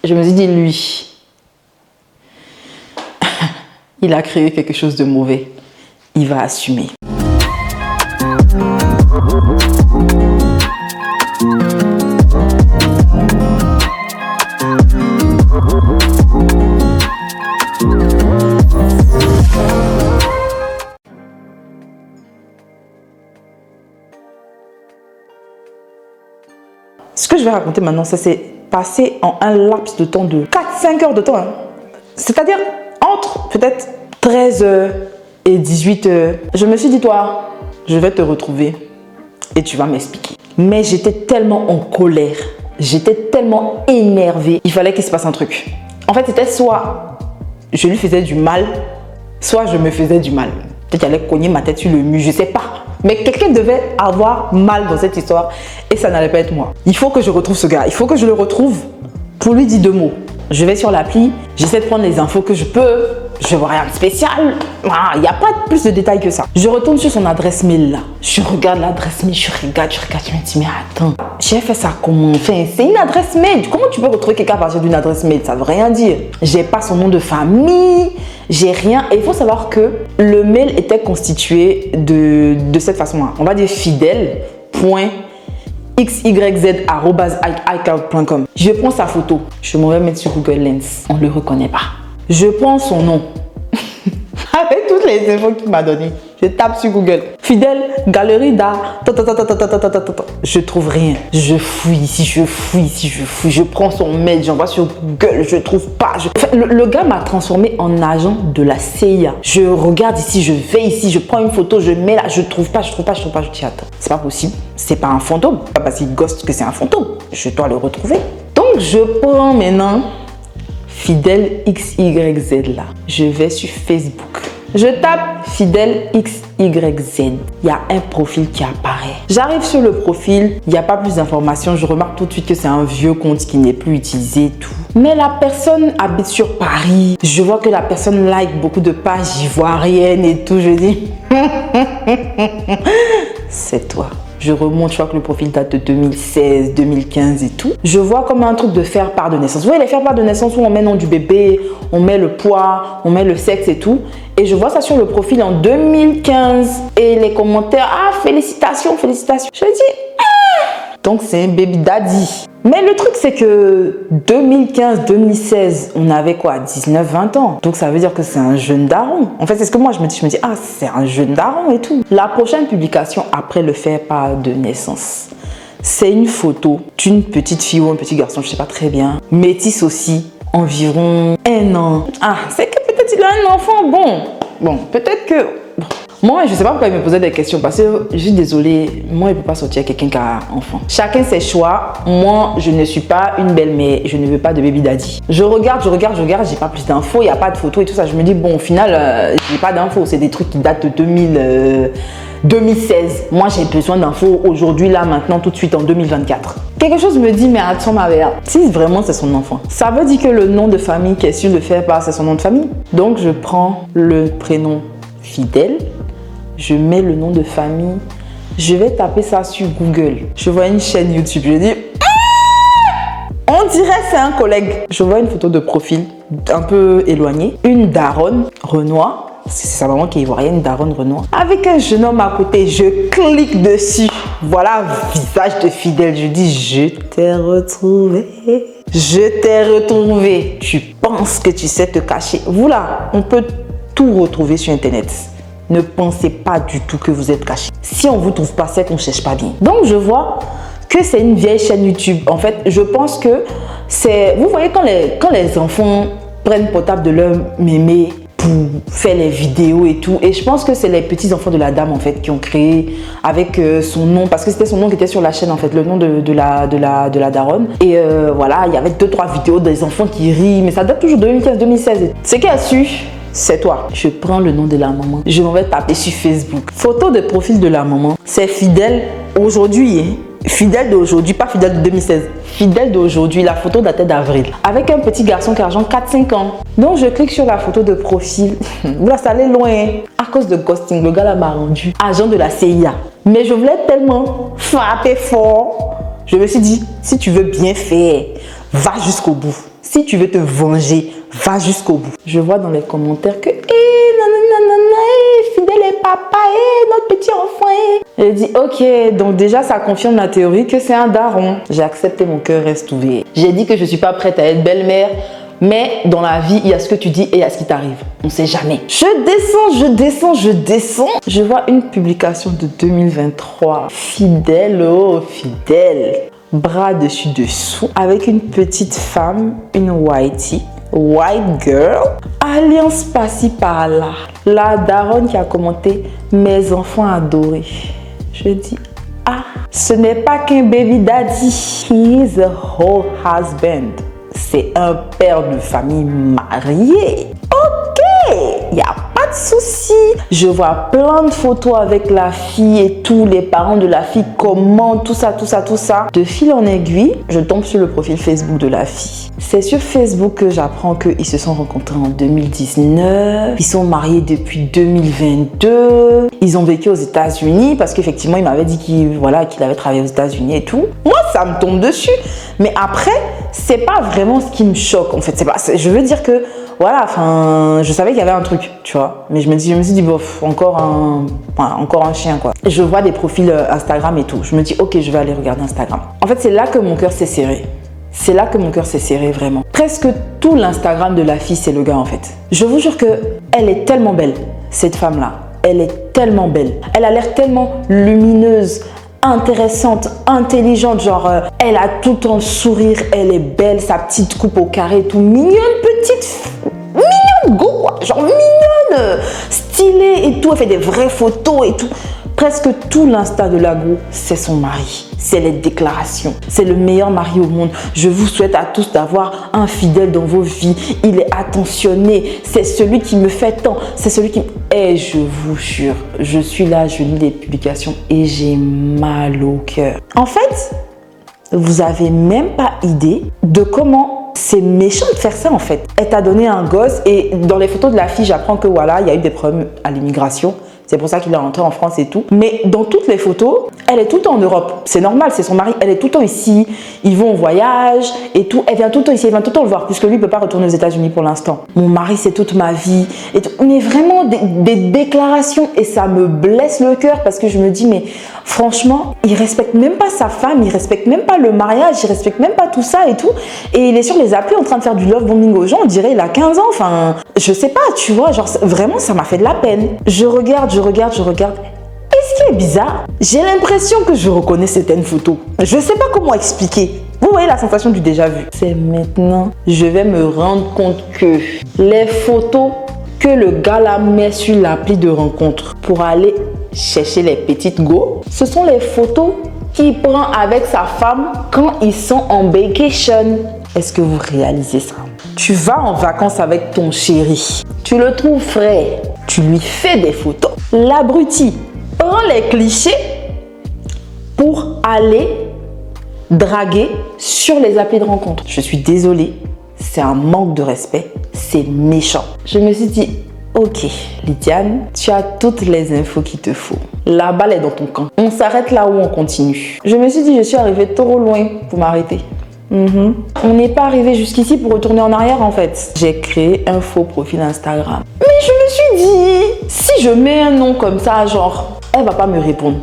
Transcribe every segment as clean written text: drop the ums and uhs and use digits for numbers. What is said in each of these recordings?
Je me suis dit, lui, il a créé quelque chose de mauvais. Il va assumer. Ce que je vais raconter maintenant, ça s'est passé en un laps de temps de 4-5 heures de temps. Hein. C'est-à-dire entre peut-être 13h et 18h. Je me suis dit, toi, je vais te retrouver et tu vas m'expliquer. Mais j'étais tellement en colère, j'étais tellement énervée. Il fallait qu'il se passe un truc. En fait, c'était soit je lui faisais du mal, soit je me faisais du mal. Peut-être qu'elle allait cogner ma tête sur le mur, je sais pas. Mais quelqu'un devait avoir mal dans cette histoire et ça n'allait pas être moi. Il faut que je retrouve ce gars, il faut que je le retrouve pour lui dire 2 mots. Je vais sur l'appli, j'essaie de prendre les infos que je peux. Je vois rien de spécial. Il n'y a pas plus de détails que ça. Je retourne sur son adresse mail là. Je regarde l'adresse mail, je regarde. Je me dis, mais attends, j'ai fait ça comment? Enfin, c'est une adresse mail. Comment tu peux retrouver quelqu'un à partir d'une adresse mail? Ça veut rien dire. J'ai pas son nom de famille, j'ai rien. Et il faut savoir que le mail était constitué de cette façon-là. On va dire fidèle.xyz@icloud.com. Je prends sa photo. Je m'en vais mettre sur Google Lens. On ne le reconnaît pas. Je prends son nom avec toutes les infos qu'il m'a données. Je tape sur Google. Fidèle, galerie d'art. Je trouve rien. Je fouille ici, je fouille ici, je fouille. Je prends son mail, j'envoie sur Google. Je trouve pas. Le gars m'a transformé en agent de la CIA. Je regarde ici, je vais ici, je prends une photo, je mets là. Je trouve pas. Je dis attends, c'est pas possible. C'est pas un fantôme. Pas parce qu'il ghost que c'est un fantôme. Je dois le retrouver. Donc je prends maintenant Fidèle XYZ là. Je vais sur Facebook. Je tape Fidèle XYZ. Il y a un profil qui apparaît. J'arrive sur le profil, il n'y a pas plus d'informations. Je remarque tout de suite que c'est un vieux compte qui n'est plus utilisé et tout. Mais la personne habite sur Paris. Je vois que la personne like beaucoup de pages ivoiriennes et tout. Je dis, c'est toi. Je remonte, je vois que le profil date de 2016, 2015 et tout. Je vois comme un truc de faire part de naissance. Vous voyez les faire part de naissance où on met le nom du bébé, on met le poids, on met le sexe et tout. Et je vois ça sur le profil en 2015. Et les commentaires, félicitations, félicitations. Je dis, donc c'est un baby daddy. Mais le truc c'est que 2015-2016, on avait quoi, 19-20 ans. Donc ça veut dire que c'est un jeune daron. En fait, c'est ce que moi je me dis, c'est un jeune daron et tout. La prochaine publication après le faire part de naissance, c'est une photo d'une petite fille ou un petit garçon, je sais pas très bien. Métis aussi, environ 1 an. C'est que peut-être il a un enfant, bon, peut-être que... Moi, je ne sais pas pourquoi il me posait des questions parce que je suis désolée, moi, il ne peut pas sortir quelqu'un qui a un enfant. Chacun ses choix. Moi, je ne suis pas une belle-mère, je ne veux pas de baby daddy. Je regarde, j'ai pas plus d'infos, il n'y a pas de photos et tout ça. Je me dis, bon, au final, j'ai pas d'infos. C'est des trucs qui datent de 2016. Moi, j'ai besoin d'infos aujourd'hui, là, maintenant, tout de suite, en 2024. Quelque chose me dit, mais attends, ma mère, si vraiment c'est son enfant, ça veut dire que le nom de famille qui est sur le faire part, c'est son nom de famille. Donc, je prends le prénom Fidèle. Je mets le nom de famille. Je vais taper ça sur Google. Je vois une chaîne YouTube. Je dis, on dirait c'est un collègue. Je vois une photo de profil un peu éloignée. Une daronne Renoir. C'est sa maman qui est ivoirienne, daronne Renoir. Avec un jeune homme à côté. Je clique dessus. Voilà, visage de Fidèle. Je dis, je t'ai retrouvé. Je t'ai retrouvé. Tu penses que tu sais te cacher. Voilà, on peut tout retrouver sur Internet. Ne pensez pas du tout que vous êtes caché. Si on ne vous trouve pas, c'est qu'on ne cherche pas bien. Donc, je vois que c'est une vieille chaîne YouTube. En fait, je pense que c'est... Vous voyez, quand les enfants prennent portable de leur mémé pour faire les vidéos et tout. Et je pense que c'est les petits-enfants de la dame, en fait, qui ont créé avec son nom. Parce que c'était son nom qui était sur la chaîne, en fait, le nom de la daronne. Et voilà, il y avait 2-3 vidéos des enfants qui rient. Mais ça date toujours de 2015-2016. Ce qui a su... C'est toi. Je prends le nom de la maman. Je m'en vais taper sur Facebook. Photo de profil de la maman. C'est Fidèle aujourd'hui. Hein. Fidèle d'aujourd'hui, pas Fidèle de 2016. Fidèle d'aujourd'hui. La photo datait d'avril. Avec un petit garçon qui a genre 4-5 ans. Donc je clique sur la photo de profil. Là, ça allait loin. Hein. À cause de ghosting, le gars là m'a rendu agent de la CIA. Mais je voulais tellement frapper fort. Je me suis dit, si tu veux bien faire, va jusqu'au bout. Si tu veux te venger, va jusqu'au bout. Je vois dans les commentaires que nanana, fidèle et papa, notre petit enfant. J'ai dit ok, donc déjà ça confirme la théorie que c'est un daron. J'ai accepté, mon cœur reste ouvert. J'ai dit que je suis pas prête à être belle-mère. Mais dans la vie, il y a ce que tu dis et il y a ce qui t'arrive. On ne sait jamais. Je descends. Je vois une publication de 2023. Fidèle, oh fidèle. Bras dessus dessous. Avec une petite femme, une white girl. Alliance par-ci par-là. La daronne qui a commenté « Mes enfants adorés ». Je dis ah, ce n'est pas qu'un baby daddy. He is a whole husband. C'est un père de famille marié. Ok, il n'y a pas de souci. Je vois plein de photos avec la fille et tous les parents de la fille commentent tout ça. De fil en aiguille, je tombe sur le profil Facebook de la fille. C'est sur Facebook que j'apprends qu'ils se sont rencontrés en 2019. Ils sont mariés depuis 2022. Ils ont vécu aux États-Unis parce qu'effectivement, il m'avait dit qu'il avait travaillé aux États-Unis et tout. Moi, ça me tombe dessus. Mais après, c'est pas vraiment ce qui me choque. En fait, je veux dire que, voilà, enfin, je savais qu'il y avait un truc, tu vois. Mais je me suis dit, bof, encore un chien, quoi. Je vois des profils Instagram et tout. Je me dis, ok, je vais aller regarder Instagram. En fait, c'est là que mon cœur s'est serré. C'est là que mon cœur s'est serré, vraiment. Presque tout l'Instagram de la fille, c'est le gars, en fait. Je vous jure qu'elle est tellement belle, cette femme-là. Elle est tellement belle. Elle a l'air tellement lumineuse, intéressante, intelligente, genre elle a tout un sourire, elle est belle, sa petite coupe au carré, tout mignonne, mignonne go, quoi, genre mignonne, stylée et tout, elle fait des vraies photos et tout. Presque tout l'insta de la go, c'est son mari, c'est les déclarations, c'est le meilleur mari au monde. Je vous souhaite à tous d'avoir un fidèle dans vos vies, il est attentionné, c'est celui qui me fait tant, c'est celui qui... Et je vous jure, je suis là, je lis les publications et j'ai mal au cœur. En fait, vous avez même pas idée de comment c'est méchant de faire ça en fait. Elle t'a donné un gosse et dans les photos de la fille, j'apprends que voilà, il y a eu des problèmes à l'immigration. C'est pour ça qu'il est rentré en France et tout. Mais dans toutes les photos, elle est tout le temps en Europe. C'est normal, c'est son mari. Elle est tout le temps ici. Ils vont en voyage et tout. Elle vient tout le temps ici. Elle vient tout le temps le voir puisque lui ne peut pas retourner aux États-Unis pour l'instant. Mon mari, c'est toute ma vie. Et tout. Mais vraiment des déclarations. Et ça me blesse le cœur parce que je me dis, mais franchement, il respecte même pas sa femme. Il respecte même pas le mariage. Il respecte même pas tout ça et tout. Et il est sur les applis en train de faire du love bombing aux gens. On dirait il a 15 ans. Enfin, je sais pas, tu vois. Genre, vraiment, ça m'a fait de la peine. Je regarde. Et ce qui est bizarre, j'ai l'impression que je reconnais certaines photos. Je ne sais pas comment expliquer. Vous voyez la sensation du déjà vu. C'est maintenant, je vais me rendre compte que les photos que le gars là met sur l'appli de rencontre pour aller chercher les petites go, ce sont les photos qu'il prend avec sa femme quand ils sont en vacation. Est-ce que vous réalisez ça? Tu vas en vacances avec ton chéri. Tu le trouves frais. Tu lui fais des photos. L'abruti prend les clichés pour aller draguer sur les applis de rencontre. Je suis désolée, c'est un manque de respect, c'est méchant. Je me suis dit, ok, Lydiane, tu as toutes les infos qu'il te faut. La balle est dans ton camp. On s'arrête là où on continue. Je me suis dit, je suis arrivée trop loin pour m'arrêter. On n'est pas arrivé jusqu'ici pour retourner en arrière en fait. J'ai créé un faux profil Instagram. Mais je me suis dit, si je mets un nom comme ça, genre, elle va pas me répondre.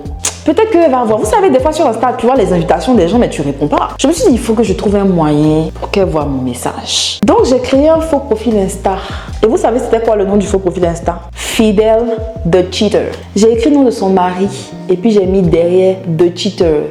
Peut-être qu'elle va voir. Vous savez, des fois sur Insta, tu vois les invitations des gens, mais tu réponds pas. Je me suis dit, il faut que je trouve un moyen pour qu'elle voit mon message. Donc, j'ai créé un faux profil Insta. Et vous savez, c'était quoi le nom du faux profil Insta? Fidel the Cheater. J'ai écrit le nom de son mari et puis j'ai mis derrière The Cheater.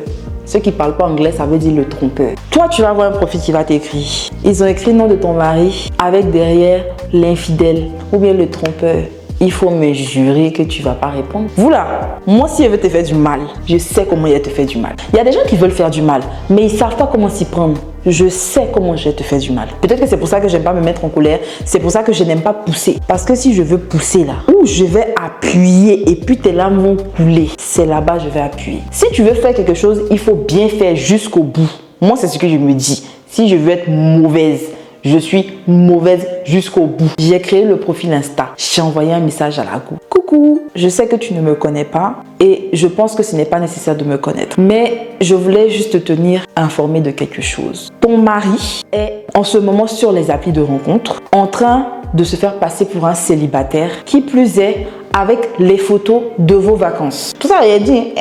Ceux qui ne parlent pas anglais, ça veut dire le trompeur. Toi, tu vas voir un profil qui va t'écrire. Ils ont écrit le nom de ton mari avec derrière l'infidèle ou bien le trompeur. Il faut me jurer que tu ne vas pas répondre. Vous là, moi si elle veut te faire du mal, je sais comment elle te fait du mal. Il y a des gens qui veulent faire du mal, mais ils ne savent pas comment s'y prendre. Je sais comment je te fais du mal. Peut-être que c'est pour ça que j'aime pas me mettre en colère. C'est pour ça que je n'aime pas pousser. Parce que si je veux pousser là, où je vais appuyer et puis tes larmes vont couler, c'est là-bas que je vais appuyer. Si tu veux faire quelque chose, il faut bien faire jusqu'au bout. Moi, c'est ce que je me dis. Si je veux être mauvaise, Je suis mauvaise jusqu'au bout. J'ai créé le profil Insta. J'ai envoyé un message à la go. Coucou, je sais que tu ne me connais pas et je pense que ce n'est pas nécessaire de me connaître. Mais je voulais juste te tenir informé de quelque chose. Ton mari est en ce moment sur les applis de rencontre en train de se faire passer pour un célibataire. Qui plus est, avec les photos de vos vacances. Tout ça, il a dit,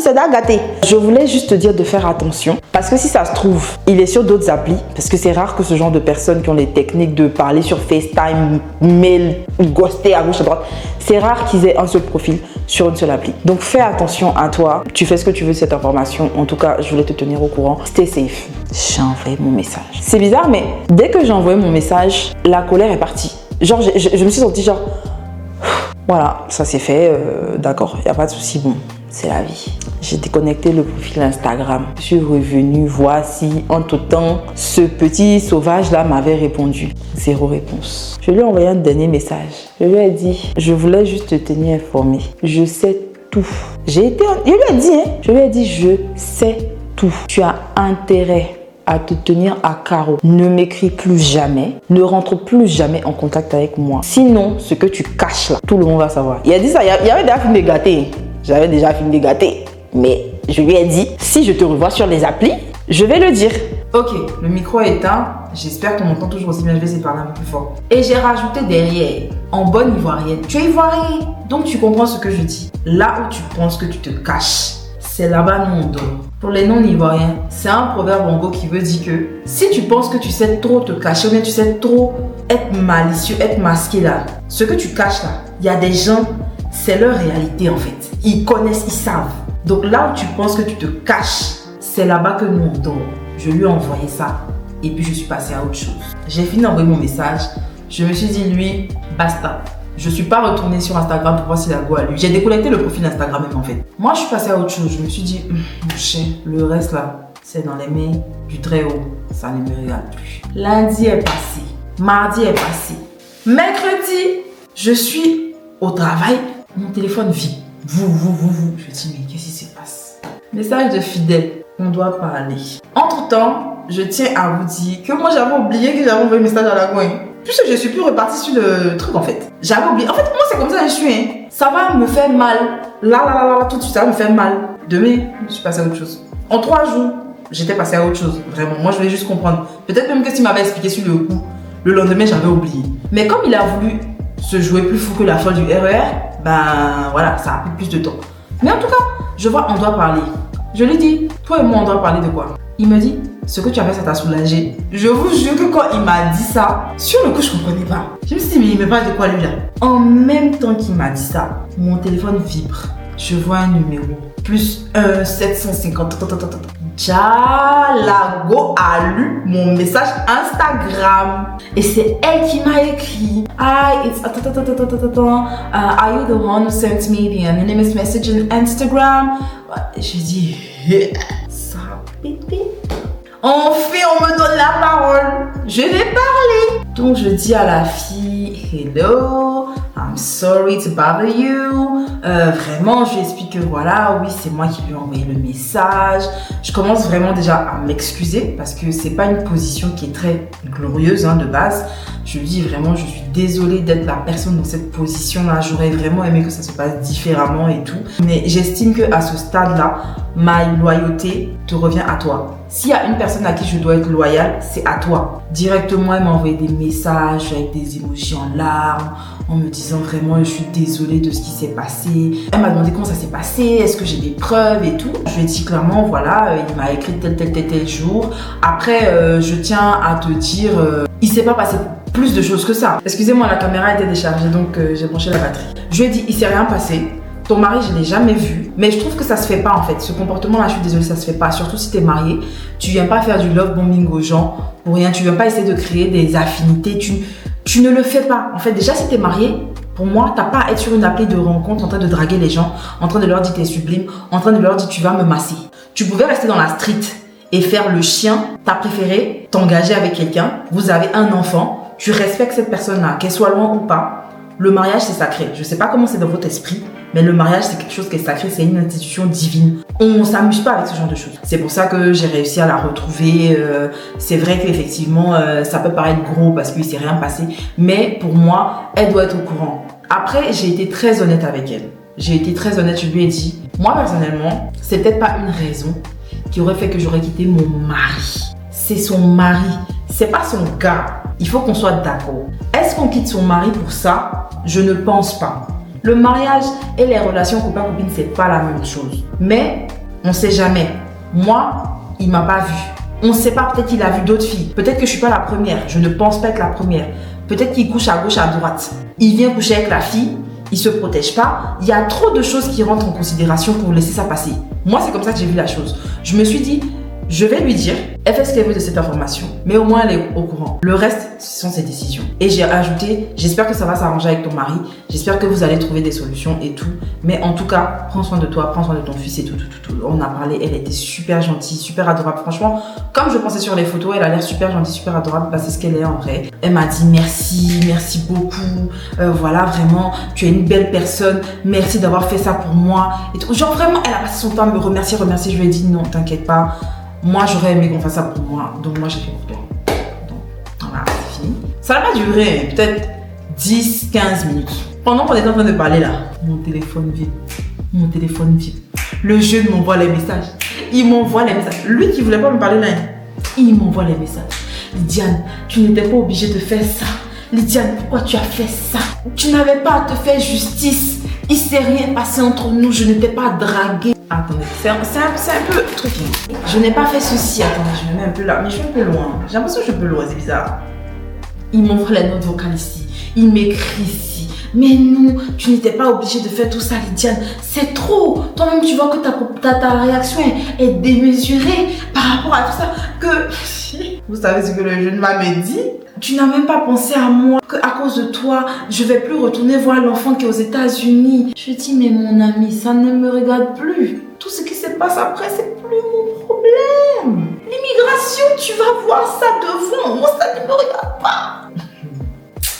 c'est gâté. Je voulais juste te dire de faire attention parce que si ça se trouve, il est sur d'autres applis parce que c'est rare que ce genre de personnes qui ont les techniques de parler sur FaceTime, mail, ghoster à gauche à droite, c'est rare qu'ils aient un seul profil sur une seule appli. Donc fais attention à toi. Tu fais ce que tu veux de cette information. En tout cas, je voulais te tenir au courant. Stay safe. J'ai envoyé mon message. C'est bizarre, mais dès que j'ai envoyé mon message, la colère est partie. Genre, je me suis sentie genre... Voilà, ça c'est fait, d'accord, il n'y a pas de souci, bon, c'est la vie. J'ai déconnecté le profil Instagram. Je suis revenue voir si, entre-temps, ce petit sauvage-là m'avait répondu. 0 réponse. Je lui ai envoyé un dernier message. Je lui ai dit, je voulais juste te tenir informé. Je sais tout. Je lui ai dit, je sais tout. Tu as intérêt à te tenir à carreau. Ne m'écris plus jamais. Ne rentre plus jamais en contact avec moi. Sinon, ce que tu caches là, tout le monde va savoir. Il a dit ça, il y avait déjà fini de gâter. J'avais déjà fini de gâter. Mais je lui ai dit, si je te revois sur les applis, je vais le dire. Ok, le micro est éteint. J'espère qu'on m'entend toujours aussi bien. Je vais essayer de parler un peu plus fort. Et j'ai rajouté derrière, en bonne ivoirienne. Tu es ivoirien, donc tu comprends ce que je dis. Là où tu penses que tu te caches, c'est là-bas nous on dort. Pour les non-ivoiriens, c'est un proverbe en gros qui veut dire que si tu penses que tu sais trop te cacher, ou bien tu sais trop être malicieux, être masqué là, ce que tu caches là, il y a des gens, c'est leur réalité en fait. Ils connaissent, ils savent. Donc là où tu penses que tu te caches, c'est là-bas que nous on dort. Je lui ai envoyé ça et puis je suis passée à autre chose. J'ai fini d'envoyer mon message. Je me suis dit, lui, basta. Je ne suis pas retournée sur Instagram pour voir si la go a lu. J'ai déconnecté le profil Instagram même en fait. Moi, je suis passée à autre chose. Je me suis dit, mon cher, le reste là, c'est dans les mains du très haut. Ça ne me regarde plus. Lundi est passé. Mardi est passé. Mercredi, je suis au travail. Mon téléphone vibre. Vous. Je me dis, mais qu'est-ce qui se passe? Message de fidèle. On doit parler. Entre-temps, je tiens à vous dire que moi, j'avais oublié que j'avais envoyé un message à la go. Puisque je suis plus repartie sur le truc en fait. J'avais oublié. En fait, moi c'est comme ça que je suis. Ça va me faire mal. Là, tout de suite, ça va me faire mal. Demain, je suis passée à autre chose. En 3 jours, j'étais passée à autre chose. Vraiment, moi je voulais juste comprendre. Peut-être même que s'il m'avait expliqué sur le coup, le lendemain j'avais oublié. Mais comme il a voulu se jouer plus fou que la folle du RER, ben voilà, ça a pris plus de temps. Mais en tout cas, je vois, on doit parler. Je lui dis, toi et moi on doit parler de quoi? Il me dit, ce que tu as fait, ça t'a soulagé. Je vous jure que quand il m'a dit ça, sur le coup, je comprenais pas. Je me suis dit, mais il me parle de quoi lui là? En même temps qu'il m'a dit ça, mon téléphone vibre. Je vois un numéro. Plus 750. La go a lu mon message Instagram. Et c'est elle qui m'a écrit. Hi, it's are you the one who sent me the anonymous message on Instagram? Je dis, ça a pété. Enfin, on me donne la parole. Je vais parler. Donc, je dis à la fille, hello, I'm sorry to bother you. Vraiment, je lui explique que voilà, oui, c'est moi qui lui ai envoyé le message. Je commence vraiment déjà à m'excuser parce que c'est pas une position qui est très glorieuse de base. Je lui dis vraiment, je suis désolée d'être la personne dans cette position-là. J'aurais vraiment aimé que ça se passe différemment et tout. Mais j'estime qu'à ce stade-là, ma loyauté te revient à toi. S'il y a une personne à qui je dois être loyale, c'est à toi. Directement, elle m'a envoyé des messages avec des émojis en larmes, en me disant vraiment, je suis désolée de ce qui s'est passé. Elle m'a demandé comment ça s'est passé, est-ce que j'ai des preuves et tout. Je lui ai dit clairement, voilà, il m'a écrit tel jour. Après, je tiens à te dire, il s'est pas passé plus de choses que ça. Excusez-moi, la caméra était déchargée, donc j'ai branché la batterie. Je lui ai dit, il s'est rien passé. Ton mari, je ne l'ai jamais vu. Mais je trouve que ça se fait pas en fait. Ce comportement-là, je suis désolée, ça se fait pas. Surtout si tu es marié. Tu viens pas faire du love bombing aux gens pour rien. Tu viens pas essayer de créer des affinités. Tu ne le fais pas. En fait, déjà, si tu es marié, pour moi, tu n'as pas à être sur une appli de rencontre en train de draguer les gens, en train de leur dire t'es sublime, en train de leur dire tu vas me masser. Tu pouvais rester dans la street et faire le chien. Tu as préféré t'engager avec quelqu'un. Vous avez un enfant. Tu respectes cette personne-là, qu'elle soit loin ou pas. Le mariage, c'est sacré. Je ne sais pas comment c'est dans votre esprit. Mais le mariage, c'est quelque chose qui est sacré, c'est une institution divine. On s'amuse pas avec ce genre de choses. C'est pour ça que j'ai réussi à la retrouver. C'est vrai qu'effectivement, ça peut paraître gros parce qu'il s'est rien passé. Mais pour moi, elle doit être au courant. Après, j'ai été très honnête avec elle. J'ai été très honnête, je lui ai dit, moi personnellement, c'est peut-être pas une raison qui aurait fait que j'aurais quitté mon mari. C'est son mari, c'est pas son gars. Il faut qu'on soit d'accord. Est-ce qu'on quitte son mari pour ça? Je ne pense pas. Le mariage et les relations copain-copine, c'est pas la même chose. Mais on sait jamais. Moi, il m'a pas vu. On ne sait pas, peut-être qu'il a vu d'autres filles. Peut-être que je suis pas la première. Je ne pense pas être la première. Peut-être qu'il couche à gauche, à droite. Il vient coucher avec la fille. Il se protège pas. Il y a trop de choses qui rentrent en considération pour laisser ça passer. Moi, c'est comme ça que j'ai vu la chose. Je me suis dit, je vais lui dire, elle fait ce qu'elle veut de cette information, mais au moins elle est au courant. Le reste, ce sont ses décisions. Et j'ai ajouté, j'espère que ça va s'arranger avec ton mari, j'espère que vous allez trouver des solutions et tout. Mais en tout cas, prends soin de toi, prends soin de ton fils et tout. On a parlé, elle était super gentille, super adorable. Franchement, comme je pensais sur les photos, elle a l'air super gentille, super adorable. Bah, c'est ce qu'elle est en vrai. Elle m'a dit merci beaucoup. Voilà, vraiment, tu es une belle personne. Merci d'avoir fait ça pour moi. Et tout. Genre vraiment, elle a passé son temps à me remercier. Je lui ai dit non, t'inquiète pas. Moi, j'aurais aimé qu'on fasse ça pour moi. Donc, moi, j'ai fait pour toi. Donc, voilà, c'est fini. Ça n'a pas duré, peut-être 10-15 minutes. Pendant qu'on était en train de parler là, mon téléphone vibre. Le jeune m'envoie les messages. Il m'envoie les messages. Lui qui ne voulait pas me parler là, il m'envoie les messages. Lydiane, tu n'étais pas obligée de faire ça. Lydiane, pourquoi tu as fait ça? Tu n'avais pas à te faire justice. Il ne s'est rien passé entre nous. Je ne t'ai pas dragué. Attendez, c'est un peu truqué. Je n'ai pas fait ceci. Attendez, je me mets un peu là. Mais je suis un peu loin. J'ai l'impression que je suis un peu loin, c'est bizarre. Il m'envoie les notes vocales ici. Il m'écrit ici. Mais non, tu n'étais pas obligée de faire tout ça, Lydiane. C'est trop. Toi-même, tu vois que ta réaction est démesurée par rapport à tout ça. Que... Vous savez ce que le jeune m'a dit? Tu n'as même pas pensé à moi. Qu'à cause de toi, je vais plus retourner voir l'enfant qui est aux États-Unis. Je dis, mais mon ami, ça ne me regarde plus. Tout ce qui se passe après, c'est plus mon problème. L'immigration, tu vas voir ça devant. Moi, ça ne me regarde pas.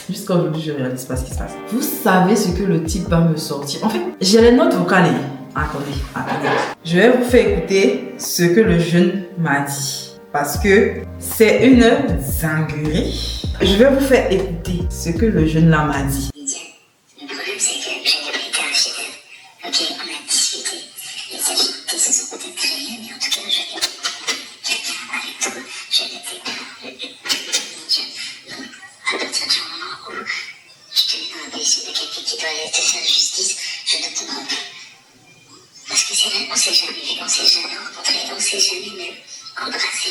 Jusqu'à aujourd'hui, je ne réalise pas ce qui se passe. Vous savez ce que le type va me sortir. En fait, j'ai les notes vocales. Attendez. Je vais vous faire écouter ce que le jeune m'a dit. Parce que c'est une zinguerie. Je vais vous faire écouter ce que le jeune là m'a dit. Le problème, c'est que je n'ai pas été infidèle. Ok, on a discuté. Les affinités se sont peut-être créées, mais en tout cas, je n'ai pas quelqu'un avec toi. Je n'étais pas mon Dieu. Donc, à partir du moment où je te mets dans un position de quelqu'un qui doit te faire justice, je ne comprends pas. Parce que c'est vrai, on ne s'est jamais vu, on ne s'est jamais rencontré, on ne s'est jamais même embrassé.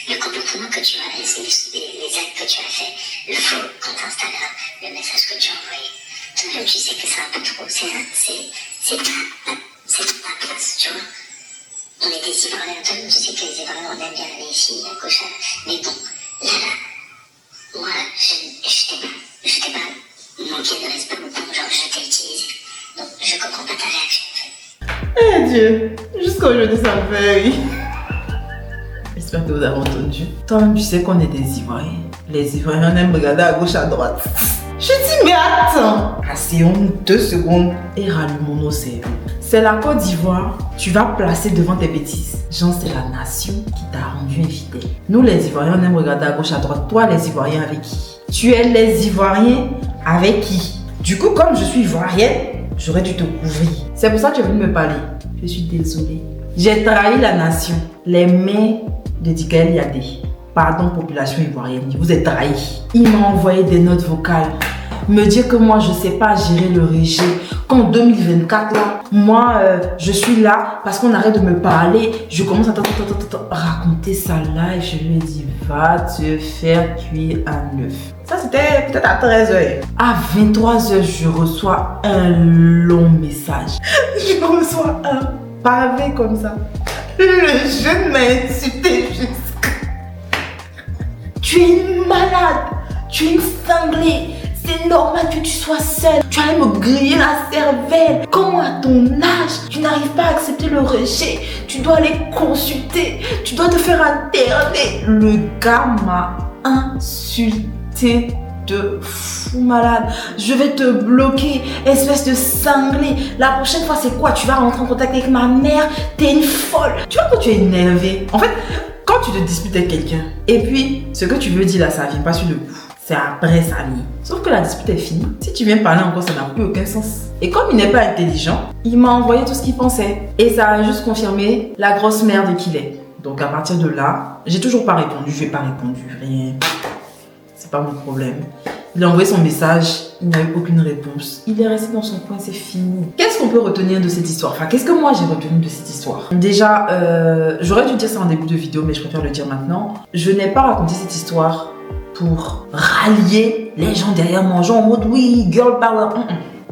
Le comportement que tu as, les actes que tu as fait, le faux compte Instagram, le message que tu as envoyé. Toi-même, tu sais que c'est un peu trop, c'est ta place, tu vois. On est des Ivoiriens, toi-même, tu sais que les Ivoiriens, on aime bien aller ici, à gauche, mais bon, là, moi, je t'ai pas manqué de respect au point, genre, je t'ai utilisé. Donc, je comprends pas ta réaction, en fait. Eh Dieu, jusqu'aujourd'hui, ça me fait rire. J'espère que vous avez entendu. Toi-même, tu sais qu'on est des Ivoiriens. Les Ivoiriens, on aime regarder à gauche, à droite. Je dis, mais attends. Asseyons 2 secondes et rallumons nos cerveaux. C'est la Côte d'Ivoire. Tu vas placer devant tes bêtises. Genre, c'est la nation qui t'a rendu infidèle. Nous, les Ivoiriens, on aime regarder à gauche, à droite. Toi, les Ivoiriens, avec qui? Tu es les Ivoiriens avec qui? Du coup, comme je suis Ivoirienne, j'aurais dû te couvrir. C'est pour ça que tu es venu me parler. Je suis désolée. J'ai trahi la nation. Les mains de Dikael Yadé. Pardon, population ivoirienne, vous êtes trahis. Il m'a envoyé des notes vocales. Me dire que moi, je ne sais pas gérer le rejet. Qu'en 2024, là, moi, je suis là parce qu'on arrête de me parler. Je commence à raconter ça là et je lui ai dit, va te faire cuire à 9. Ça, c'était peut-être à 13h. À 23h, je reçois un long message. Je reçois un pavé comme ça. Le jeune m'a insulté jusqu'à... Tu es une malade. Tu es une cinglée. C'est normal que tu sois seule. Tu allais me griller la cervelle. Comment à ton âge, tu n'arrives pas à accepter le rejet? Tu dois aller consulter. Tu dois te faire interner. Le gars m'a insulté de fou malade. Je vais te bloquer, espèce de cinglé. La prochaine fois, c'est quoi? Tu vas rentrer en contact avec ma mère? T'es une folle. Tu vois quand tu es énervé. En fait, quand tu te disputes avec quelqu'un, et puis ce que tu veux dire là, ça vient pas sur le coup. C'est après ça vient. Sauf que la dispute est finie. Si tu viens parler encore, ça n'a plus aucun sens. Et comme il n'est pas intelligent, il m'a envoyé tout ce qu'il pensait. Et ça a juste confirmé la grosse merde qu'il est. Donc à partir de là, j'ai toujours pas répondu. Je n'ai pas répondu. Rien. C'est pas mon problème. Il a envoyé son message. Il n'a eu aucune réponse. Il est resté dans son coin. C'est fini. Qu'est-ce qu'on peut retenir de cette histoire? Enfin, qu'est-ce que moi j'ai retenu de cette histoire? Déjà, j'aurais dû dire ça en début de vidéo, mais je préfère le dire maintenant. Je n'ai pas raconté cette histoire pour rallier les gens derrière moi, genre en mode oui, girl power.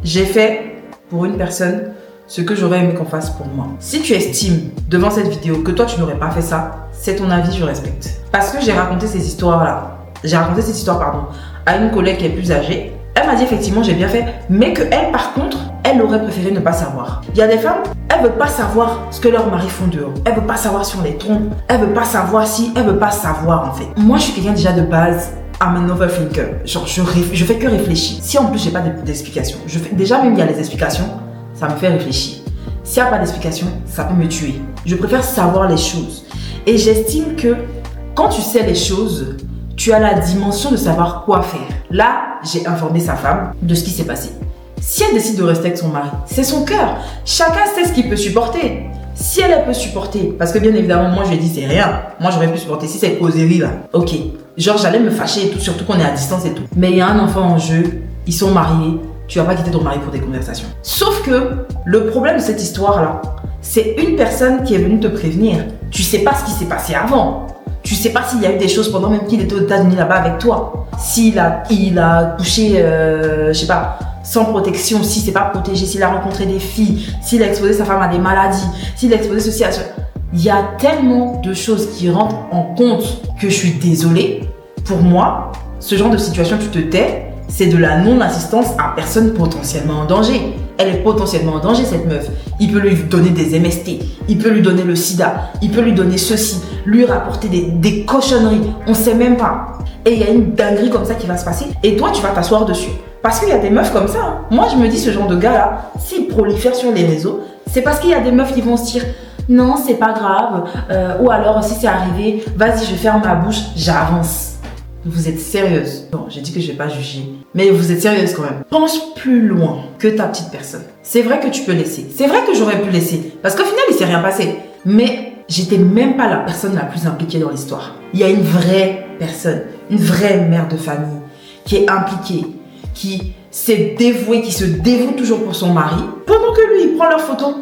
J'ai fait pour une personne ce que j'aurais aimé qu'on fasse pour moi. Si tu estimes devant cette vidéo que toi tu n'aurais pas fait ça, c'est ton avis, je respecte. Parce que j'ai raconté ces histoires-là. J'ai raconté cette histoire, pardon, à une collègue qui est plus âgée. Elle m'a dit effectivement j'ai bien fait, mais que elle par contre, elle aurait préféré ne pas savoir. Il y a des femmes, elles ne veulent pas savoir ce que leurs maris font dehors. Elles ne veulent pas savoir si on les trompe. Elles ne veulent pas savoir si, elles ne veulent pas savoir en fait. Moi je suis quelqu'un déjà de base, I'm an overthinker. Genre je fais que réfléchir. Si en plus j'ai pas d'explication, déjà même il y a les explications, ça me fait réfléchir. S'il n'y a pas d'explication, ça peut me tuer. Je préfère savoir les choses. Et j'estime que quand tu sais les choses, tu as la dimension de savoir quoi faire. Là, j'ai informé sa femme de ce qui s'est passé. Si elle décide de rester avec son mari, c'est son cœur. Chacun sait ce qu'il peut supporter. Si elle peut supporter, parce que bien évidemment, moi je lui ai dit c'est rien. Moi j'aurais pu supporter si c'est causerie là. Ok. Genre j'allais me fâcher et tout, surtout qu'on est à distance et tout. Mais il y a un enfant en jeu, ils sont mariés. Tu vas pas quitter ton mari pour des conversations. Sauf que le problème de cette histoire là, c'est une personne qui est venue te prévenir. Tu sais pas ce qui s'est passé avant. Tu sais pas s'il y a eu des choses pendant même qu'il était aux États-Unis là-bas avec toi. S'il a couché, je sais pas, sans protection, si c'est pas protégé, s'il a rencontré des filles, s'il a exposé sa femme à des maladies, s'il a exposé ceci à cela. Il y a tellement de choses qui rentrent en compte que je suis désolée. Pour moi, ce genre de situation, tu te tais, c'est de la non-assistance à personne potentiellement en danger. Elle est potentiellement en danger, cette meuf. Il peut lui donner des MST, il peut lui donner le sida, il peut lui donner ceci, lui rapporter des cochonneries, on sait même pas. Et il y a une dinguerie comme ça qui va se passer et toi, tu vas t'asseoir dessus. Parce qu'il y a des meufs comme ça. Hein. Moi, je me dis, ce genre de gars-là, s'ils prolifèrent sur les réseaux, c'est parce qu'il y a des meufs qui vont se dire non, c'est pas grave. Ou alors, si c'est arrivé, vas-y, je ferme ma bouche, j'avance. Vous êtes sérieuse? Bon, j'ai dit que je vais pas juger. Mais vous êtes sérieuse quand même. Pense plus loin que ta petite personne. C'est vrai que tu peux laisser. C'est vrai que j'aurais pu laisser. Parce qu'au final, il s'est rien passé. Mais j'étais même pas la personne la plus impliquée dans l'histoire. Il y a une vraie personne, une vraie mère de famille qui est impliquée, qui s'est dévouée, qui se dévoue toujours pour son mari, pendant que lui, il prend leurs photos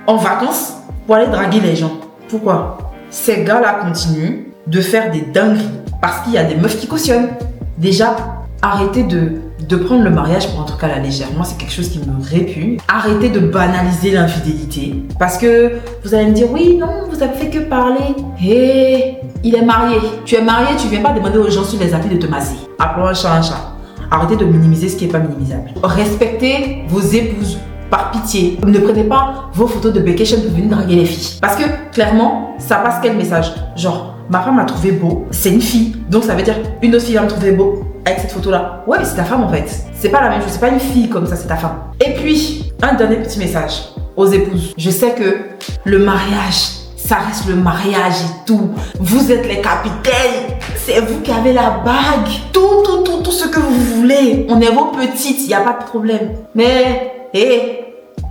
en vacances pour aller draguer les gens. Pourquoi? Ces gars-là continuent de faire des dingueries parce qu'il y a des meufs qui cautionnent. Déjà, arrêtez de prendre le mariage pour un truc à la légère. Moi, c'est quelque chose qui me répugne. Arrêtez de banaliser l'infidélité. Parce que vous allez me dire, oui, non, vous avez fait que parler. Hé, il est marié. Tu es marié, tu viens pas demander aux gens sur les applis de te masser. Appelons un chat un chat. Arrêtez de minimiser ce qui n'est pas minimisable. Respectez vos épouses. Par pitié, ne prenez pas vos photos de vacation pour venir draguer les filles. Parce que, clairement, ça passe quel message? Genre, ma femme m'a trouvé beau, c'est une fille. Donc ça veut dire, une autre fille va me trouver beau avec cette photo-là. Ouais, mais c'est ta femme en fait. C'est pas la même chose, c'est pas une fille comme ça, c'est ta femme. Et puis, un dernier petit message aux épouses. Je sais que le mariage, ça reste le mariage et tout. Vous êtes les capitaines. C'est vous qui avez la bague. Tout ce que vous voulez. On est vos petites, il n'y a pas de problème. Mais,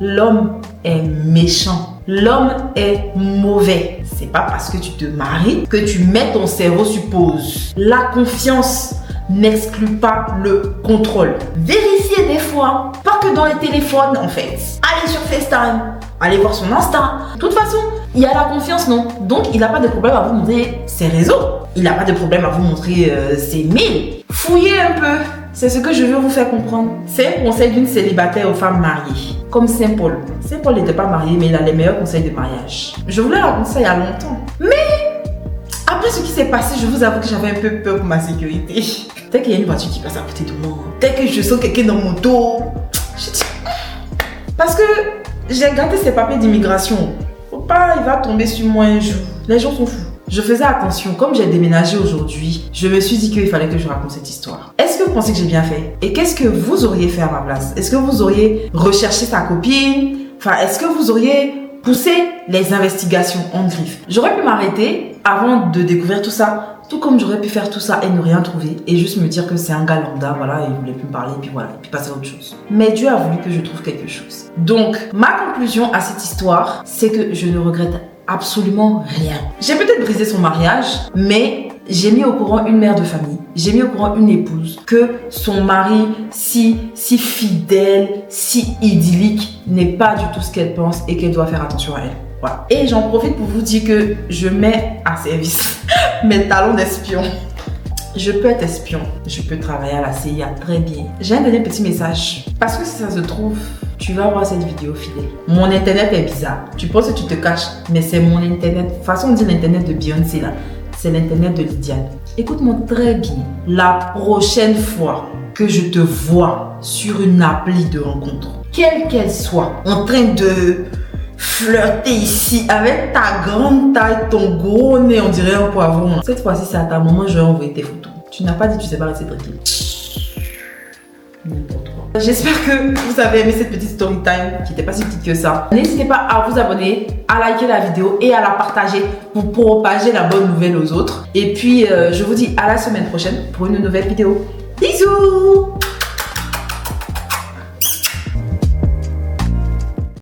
l'homme est méchant. L'homme est mauvais. C'est pas parce que tu te maries que tu mets ton cerveau sur pause. La confiance n'exclut pas le contrôle. Vérifiez des fois, pas que dans les téléphones en fait. Allez sur FaceTime, allez voir son Insta. De toute façon, il y a la confiance, non? Donc il n'a pas de problème à vous montrer ses réseaux. Il n'a pas de problème à vous montrer ses mails. Fouillez un peu. C'est ce que je veux vous faire comprendre. C'est un conseil d'une célibataire aux femmes mariées. Comme Saint Paul. Saint Paul n'était pas marié, mais il a les meilleurs conseils de mariage. Je voulais raconter ça il y a longtemps. Mais après ce qui s'est passé, je vous avoue que j'avais un peu peur pour ma sécurité. Dès qu'il y a une voiture qui passe à côté de moi, dès que je sens quelqu'un dans mon dos, je dis... Parce que j'ai gardé ses papiers d'immigration. Faut pas, il va tomber sur moi un jour. Les gens sont fous. Je faisais attention. Comme j'ai déménagé aujourd'hui, je me suis dit qu'il fallait que je raconte cette histoire. Est-ce que vous pensez que j'ai bien fait? Et qu'est-ce que vous auriez fait à ma place? Est-ce que vous auriez recherché sa copine? Enfin, est-ce que vous auriez poussé les investigations en griffe? J'aurais pu m'arrêter avant de découvrir tout ça. Tout comme j'aurais pu faire tout ça et ne rien trouver et juste me dire que c'est un gars lambda, voilà, et il voulait plus me parler, et puis voilà, et puis passer à autre chose. Mais Dieu a voulu que je trouve quelque chose. Donc, ma conclusion à cette histoire, c'est que je ne regrette absolument rien. J'ai peut-être brisé son mariage, mais j'ai mis au courant une mère de famille, j'ai mis au courant une épouse, que son mari si fidèle, si idyllique, n'est pas du tout ce qu'elle pense et qu'elle doit faire attention à elle. Voilà. Et j'en profite pour vous dire que je mets à service mes talents d'espion. Je peux être espion, je peux travailler à la CIA très bien. J'ai un dernier petit message. Parce que si ça se trouve, tu vas voir cette vidéo fidèle. Mon internet est bizarre. Tu penses que tu te caches, mais c'est mon internet. De toute façon, on dit l'internet de Beyoncé là. C'est l'internet de Lydiane. Écoute-moi très bien. La prochaine fois que je te vois sur une appli de rencontre, quelle qu'elle soit, en train de flirter ici avec ta grande taille, ton gros nez, on dirait un poivron. Cette fois-ci, c'est à ta maman, je vais envoyer tes photos. Tu n'as pas dit, tu sais pas rester tranquille. N'importe quoi. J'espère que vous avez aimé cette petite story time qui n'était pas si petite que ça. N'hésitez pas à vous abonner, à liker la vidéo et à la partager pour propager la bonne nouvelle aux autres. Et puis, je vous dis à la semaine prochaine pour une nouvelle vidéo. Bisous!